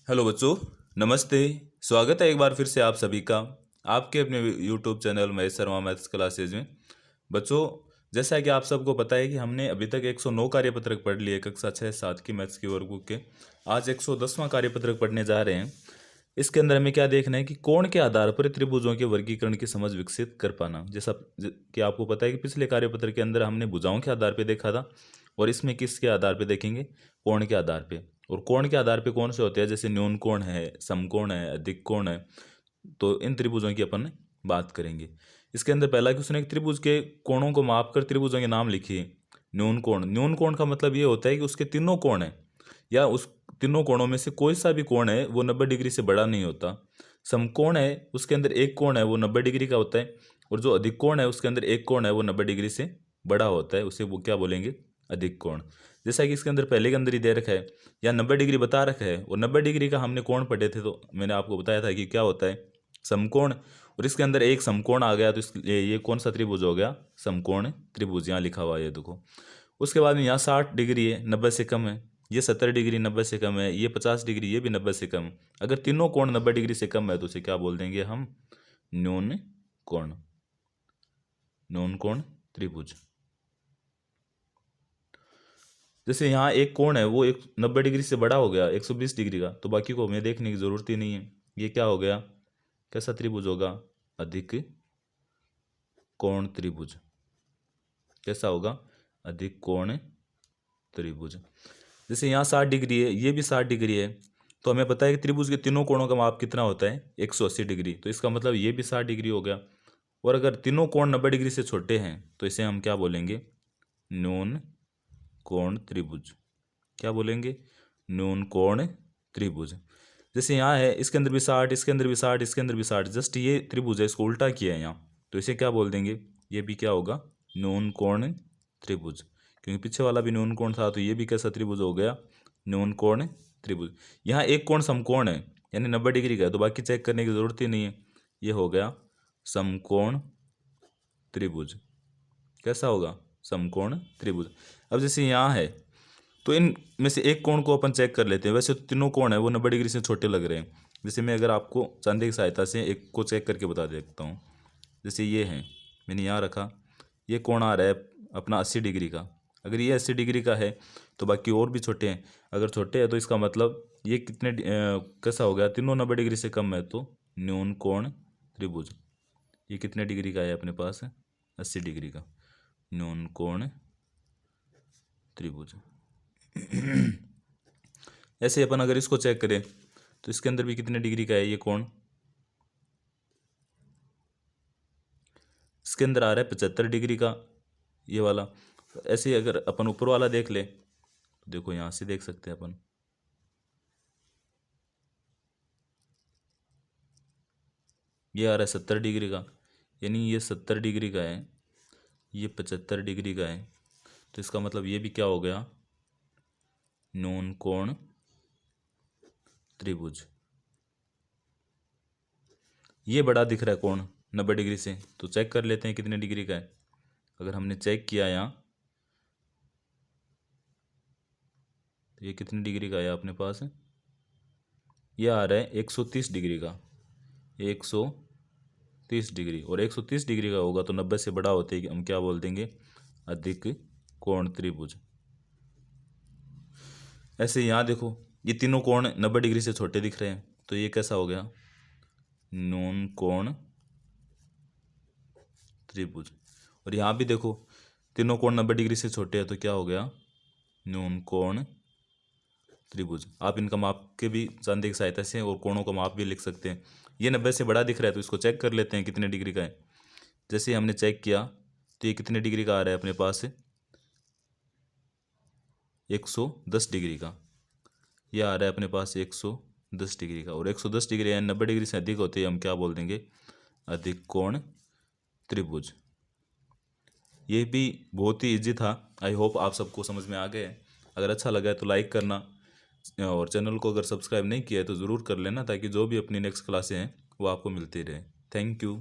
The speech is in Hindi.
हेलो बच्चों, नमस्ते। स्वागत है एक बार फिर से आप सभी का आपके अपने YouTube channel Mahesh Sharma maths classes में। बच्चों, जैसा कि आप सबको पता है कि हमने अभी तक 109 कार्यपत्रक पढ़ लिए कक्षा 6-7 की मैथ्स की वर्कबुक के। आज 110वां कार्यपत्रक पढ़ने जा रहे हैं। इसके अंदर हमें क्या देखना है कि कोण के आधार पर त्रिभुजों के वर्गीकरण की समझ विकसित कर पाना। जैसा कि आपको पता है कि पिछले कार्यपत्र के अंदर हमने भुजाओं के आधार पर देखा था, और इसमें किसके आधार पर देखेंगे? कोण के आधार पे। और कोण के आधार पे कौन से होते हैं? जैसे न्यून कोण है, समकोण है, अधिक कोण है। तो इन त्रिभुजों की अपन बात करेंगे। इसके अंदर पहला क्वेश्चन है कि त्रिभुज के कोणों को मापकर त्रिभुजों के नाम लिखिए। न्यून कोण, न्यून कोण का मतलब ये होता है कि उसके तीनों कोण है या उस तीनों कोणों में से कोई सा भी कोण है वो 90 डिग्री से बड़ा नहीं होता। समकोण है, उसके अंदर एक कोण है वो 90 डिग्री का होता है, और जो अधिक कोण है उसके अंदर एक कोण है वो 90 डिग्री से बड़ा होता है, उसे वो क्या बोलेंगे? अधिक कोण। जैसा कि इसके अंदर पहले के अंदर ही दे रखा है या 90 डिग्री बता रखा है, और 90 डिग्री का हमने कोण पढ़े थे तो मैंने आपको बताया था कि क्या होता है? समकोण। और इसके अंदर एक समकोण आ गया तो इसलिए ये कौन सा त्रिभुज हो गया? समकोण त्रिभुज। यहाँ लिखा हुआ है, ये देखो। उसके बाद में यहाँ 60 डिग्री है, 90 से कम है। ये 70 डिग्री 90 से कम है। ये 50 डिग्री, ये भी 90 से कम। अगर तीनों कोण 90 डिग्री से कम है तो उसे क्या बोल देंगे हम? न्यून कोण। न्यून कोण त्रिभुज। जैसे यहाँ एक कोण है वो एक 90 डिग्री से बड़ा हो गया 120 डिग्री का, तो बाकी को हमें देखने की जरूरत ही नहीं है। ये क्या हो गया? कैसा त्रिभुज होगा? अधिक कोण त्रिभुज। कैसा होगा? अधिक कोण त्रिभुज। जैसे यहाँ 60 डिग्री है, ये भी 60 डिग्री है, तो हमें पता है कि त्रिभुज के तीनों कोणों का माप कितना होता है? 180 डिग्री। तो इसका मतलब ये भी 60 डिग्री हो गया। और अगर तीनों कोण 90 डिग्री से छोटे हैं तो इसे हम क्या बोलेंगे? न्यून कोण त्रिभुज। क्या बोलेंगे? न्यून कोण त्रिभुज। जैसे यहाँ है, इसके अंदर भी 60, इसके अंदर भी 60, इसके अंदर भी 60, जस्ट ये त्रिभुज है, इसको उल्टा किया है यहाँ, तो इसे क्या बोल देंगे? ये भी क्या होगा? न्यून कोण त्रिभुज। क्योंकि पीछे वाला भी न्यून कोण था, तो ये भी कैसा त्रिभुज हो गया? न्यून कोण त्रिभुज। यहाँ एक कोण समकोण है, यानी 90 डिग्री का है, तो बाकी चेक करने की जरूरत ही नहीं है। ये हो गया समकोण त्रिभुज। कैसा होगा? समकोण त्रिभुज। अब जैसे यहाँ है, तो इन में से एक कोण को अपन चेक कर लेते हैं। वैसे तो तीनों कोण है वो 90 डिग्री से छोटे लग रहे हैं। जैसे मैं अगर आपको चांदी की सहायता से एक को चेक करके बता देता हूँ। जैसे ये है, मैंने यहाँ रखा, ये कोण आ रहा है अपना 80 डिग्री का। अगर ये 80 डिग्री का है तो बाकी और भी छोटे हैं। अगर छोटे हैं तो इसका मतलब ये कितने कैसा हो गया? तीनों 90 डिग्री से कम है, तो न्यून कोण त्रिभुज। ये कितने डिग्री का है अपने पास? 80 डिग्री का। न्यून कोण त्रिभुज। ऐसे अपन अगर इसको चेक करें तो इसके अंदर भी कितने डिग्री का है ये कोण? इसके अंदर आ रहा है 75 डिग्री का ये वाला। ऐसे ही अगर अपन ऊपर वाला देख ले तो देखो यहाँ से देख सकते हैं अपन, ये आ रहा है 70 डिग्री का, यानी ये 70 डिग्री का है, ये 75 डिग्री का है। तो इसका मतलब ये भी क्या हो गया? न्यून कोण त्रिभुज। ये बड़ा दिख रहा है कोण 90 डिग्री से, तो चेक कर लेते हैं कितने डिग्री का है। अगर हमने चेक किया यहाँ, तो ये कितने डिग्री का है अपने पास? ये आ रहा है 130 डिग्री का। 130 डिग्री, और 130 डिग्री का होगा तो 90 से बड़ा होते ही हम क्या बोल देंगे? अधिक कोण त्रिभुज। ऐसे यहाँ देखो, ये तीनों कोण 90 डिग्री से छोटे दिख रहे हैं, तो ये कैसा हो गया? न्यून कोण त्रिभुज। और यहाँ भी देखो, तीनों कोण 90 डिग्री से छोटे हैं, तो क्या हो गया? न्यून कोण त्रिभुज। आप इनका माप के भी चांदी की सहायता से और कोणों का माप भी लिख सकते हैं। ये 90 से बड़ा दिख रहा है, तो इसको चेक कर लेते हैं कितने डिग्री का है। जैसे हमने चेक किया तो ये कितने डिग्री का आ रहा है अपने पास? 110 डिग्री का। ये आ रहा है अपने पास 110 डिग्री का, और 110 डिग्री यानी 90 डिग्री से अधिक होते ही हम क्या बोल देंगे? अधिक कोण त्रिभुज। ये भी बहुत ही इजी था। आई होप आप सबको समझ में आ गए। अगर अच्छा लगा है तो लाइक करना, और चैनल को अगर सब्सक्राइब नहीं किया है तो ज़रूर कर लेना, ताकि जो भी अपनी नेक्स्ट क्लासें हैं वो आपको मिलती रहे। Thank you.